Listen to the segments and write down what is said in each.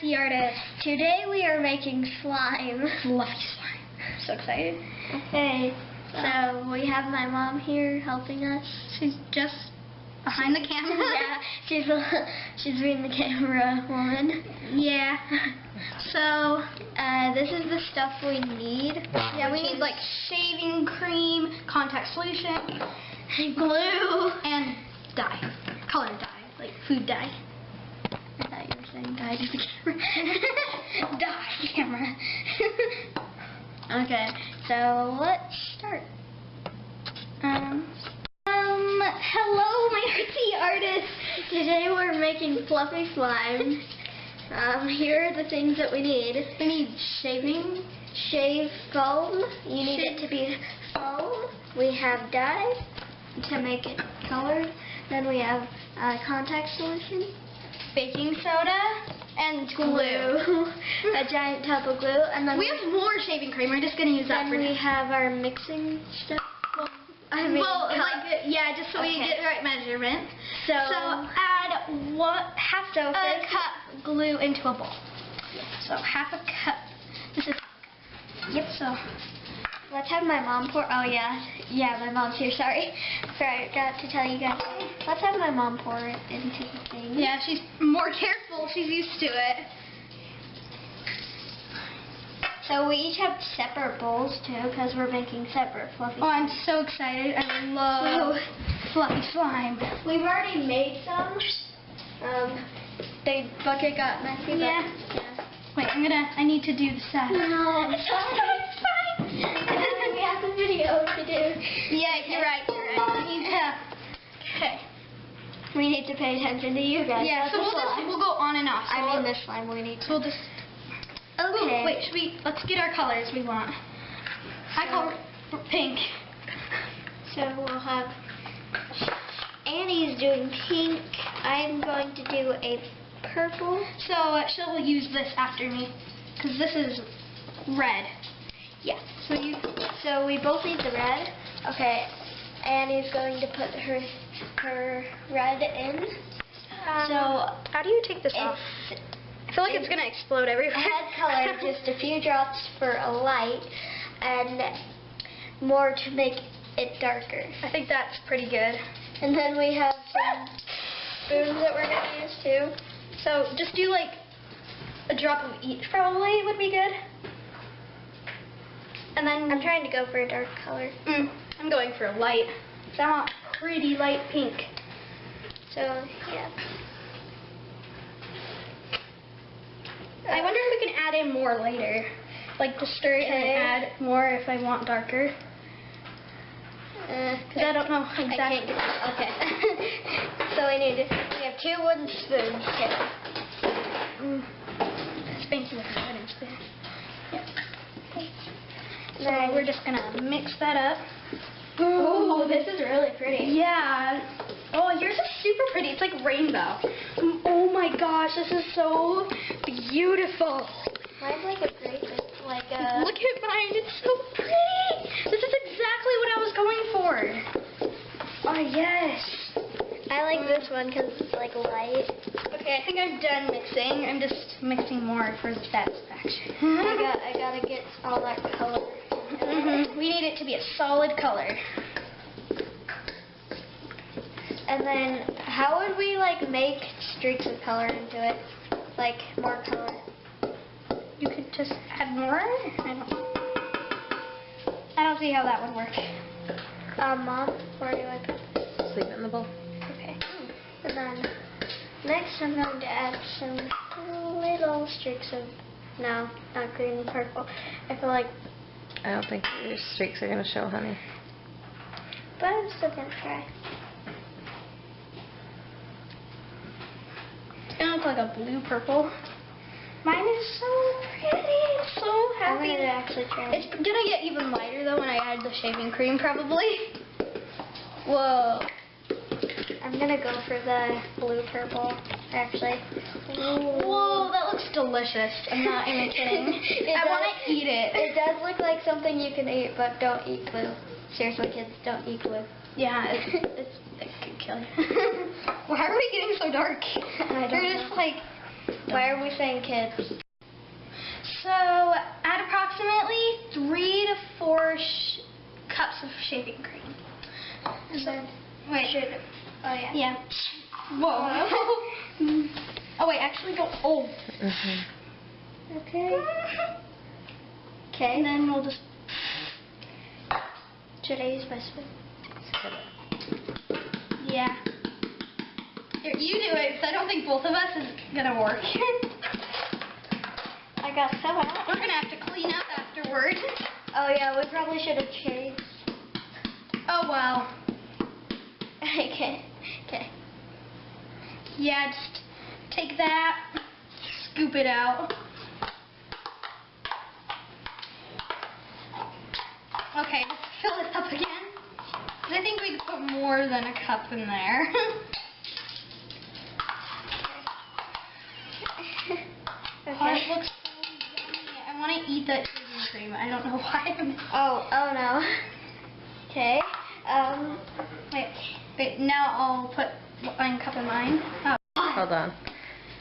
Artsy Artist. Today we are making slime. Fluffy slime. So excited. Okay, so we have my mom here helping us. She's just behind the camera. Yeah, she's being the camera woman. Yeah. So, this is the stuff we need. yeah, we need like shaving cream, contact solution, glue, and dye. Color dye, like food dye. I thought you were saying dye to the camera. Dye camera. Okay, so let's start. Hello, my artsy artist. Today we're making fluffy slime. Here are the things that we need. We need shaving. Shave foam. You need it to be foam. We have dye to make it colored. Then we have contact solution, Baking soda and glue. A giant tub of glue, and then We have more shaving cream. We're just gonna use that then for we now. have our mixing stuff. Just so we Okay. get the right measurement. So, Add half So a first- cup glue into a bowl. So half a cup. This is. Yep. So let's have my mom pour. Oh yeah, my mom's here. Sorry, forgot to tell you guys. Let's have my mom pour it into the thing. yeah, she's more careful. She's used to it. So we each have separate bowls too, because we're making separate fluffy. Oh, I'm so excited. I love fluffy slime. We've already made some. The bucket got messy. Yeah. Wait, I need to do the side. No, It's fine. we have the video to do. Yeah, you're right. I need to. Okay. We need to pay attention to you guys. Yeah, That's so the slime. we'll go on and off. So I mean this slime we need to. So we'll just. Okay. Ooh, wait, let's get our colors we want. I color pink. So we'll have Annie's doing pink. I'm going to do a purple. So she'll use this after me, because this is red. Yeah. So we both need the red. Okay. Annie's going to put her red in. So how do you take this off? It's I feel like it's gonna explode everywhere. head color, just a few drops for a light, and more to make it darker. I think that's pretty good. And then we have some spoons that we're going to use too. So just do like a drop of each probably would be good. And then I'm trying to go for a dark color. I'm going for a light. So I want pretty light pink. So, yeah. I wonder if we can add in more later. Like just stir it and add more if I want darker. Because I don't know exactly. I can't get this. Okay. So we have 2 wooden spoons. Okay. Spanky with a wooden spoon. Yep. So Then we're just gonna mix that up. Ooh, this is really pretty. Yeah. Oh, yours is super pretty. It's like rainbow. Oh my gosh, this is so beautiful. Mine's like a grape. It's like a... Look at mine. It's so pretty. This is exactly what I was going for. Oh, yes. I like this one because it's like light. Okay, I think I'm done mixing. I'm just mixing more for the satisfaction. I gotta get all that color. We need it to be a solid color. And then, how would we like make streaks of color into it? Like more color. You could just add more. I don't see how that would work. Mom, where do I put this? Leave it in the bowl. Okay. And then, next I'm going to add some little streaks of, no, not green and purple. I feel like, I don't think your streaks are going to show, honey. but I'm still going to try. It's gonna look like a blue purple. Mine is so pretty. I'm so I'm happy. going to actually try. It's gonna get even lighter though when I add the shaving cream probably. Whoa. I'm going to go for the blue purple, actually. Whoa, that looks delicious. I'm not even kidding. I want to eat it. It does look like something you can eat, but don't eat glue. Seriously, kids, don't eat glue. Yeah, it could kill you. Why are we getting so dark? I don't We're just know. like Why are we saying kids? So add approximately 3 to 4 cups of shaving cream. So, Wait. oh yeah. Yeah. Whoa. Oh wait, actually go. Oh. Okay. Okay. And then we'll just. Should I use my spoon? Yeah. Here, you do it, because I don't think both of us is gonna work. I got some out. We're gonna have to clean up afterward. Oh yeah, we probably should have changed. Oh well. Okay. Okay. Yeah, just take that, scoop it out. Okay, just fill it up again. 'Cause I think we could put more than a cup in there. Oh, it looks so yummy. I want to eat that shaving cream. I don't know why. Oh no. Okay. Wait, now I'll put one cup in mine. Oh. Hold on.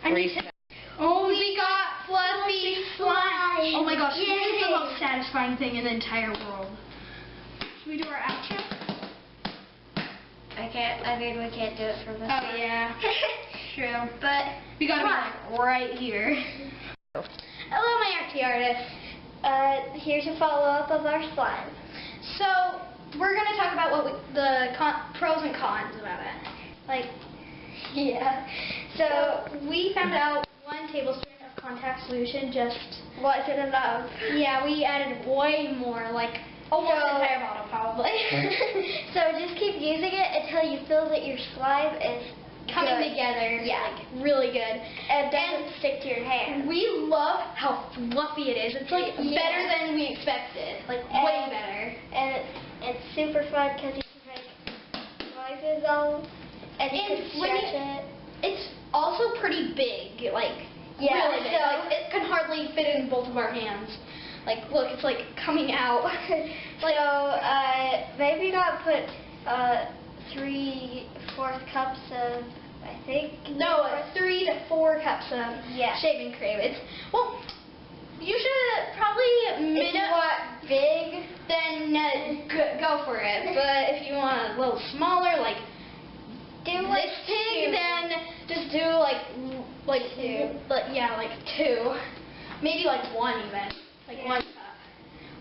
I need to. Oh, we got fluffy slime. Oh my gosh, this is the most satisfying thing in the entire world. Should we do our outro? I mean, we can't do it from this Oh side. yeah, true. But we gotta be like right here. Hello, my RT artist. Here's a follow-up of our slime. So we're gonna talk about what the pros and cons about it. Like, Yeah. so we found out 1 tablespoon of contact solution just Wasn't enough. Yeah, we added way more, like almost the entire bottle probably. So just keep using it until you feel that your slime is Coming good. together, Yeah. like really good. And doesn't stick to your hand. We love how fluffy it is. It's like Yeah. better than we expected, like And- way better. And it's super fun because you can make noises on, and you And can when stretch it. It's also pretty big, like Yeah, really big. so- Like it can hardly fit in both of our hands. Like look, it's like coming out. Maybe not put 3/4 cups of, I think. No, 3 to 4 cups of Yeah. shaving cream. It's you should probably If you want big, then go for it. But if you want a little smaller, like do like this big, 2. then just do like 2. yeah, like 2, maybe like 1 even, like 1 cup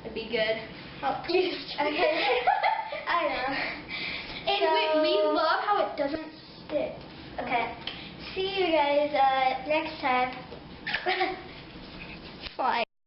would be good. Oh, you just Okay. I know. And So- we love how it doesn't stick. Okay. See you guys next time. Bye.